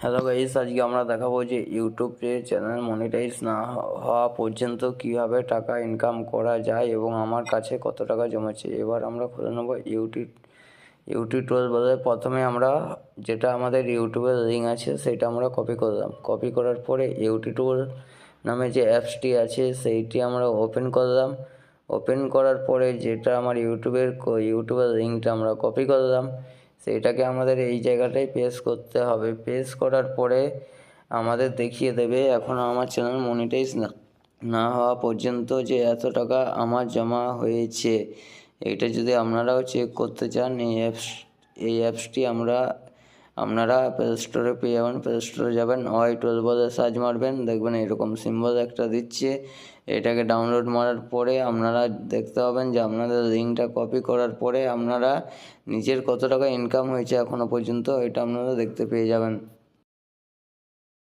Hello guys, আজকে আমরা দেখাবো যে ইউটিউবে চ্যানেল মনিটাইজ না হওয়া পর্যন্ত কিভাবে টাকা ইনকাম করা যায় এবং আমার কাছে কত টাকা জমেছে। এবার আমরা খুলে নেব ইউটিউব টুল বলে। প্রথমে আমরা যেটা আমাদের ইউটিউবের লিঙ্ক আছে সেটা আমরা কপি করলাম। কপি করার পরে ইউটিউব টুল নামে যে অ্যাপসটি আছে সেইটি আমরা ওপেন করলাম। ওপেন করার পরে যেটা আমার ইউটিউবের লিঙ্কটা আমরা কপি করলাম সেইটাকে আমাদের এই জায়গাটায় পেস্ট করতে হবে। পেস্ট করার পরে আমাদের দেখিয়ে দেবে এখন আমার চ্যানেল মনিটাইজ না হওয়া পর্যন্ত যে এত টাকা আমার জমা হয়েছে। এইটা যদি আপনারাও চেক করতে চান এই অ্যাপসটি আপনারা প্লে স্টোরে পেয়ে যাবেন। প্লে স্টোরে যাবেন, OI12 বলে সার্চ মারবেন, দেখবেন এরকম সিম্বল একটা দিচ্ছে। এটাকে ডাউনলোড মারার পরে আপনারা দেখতে পাবেন যে আপনাদের লিঙ্কটা কপি করার পরে আপনারা নিজের কত টাকা ইনকাম হয়েছে এখনও পর্যন্ত এটা আপনারা দেখতে পেয়ে যাবেন।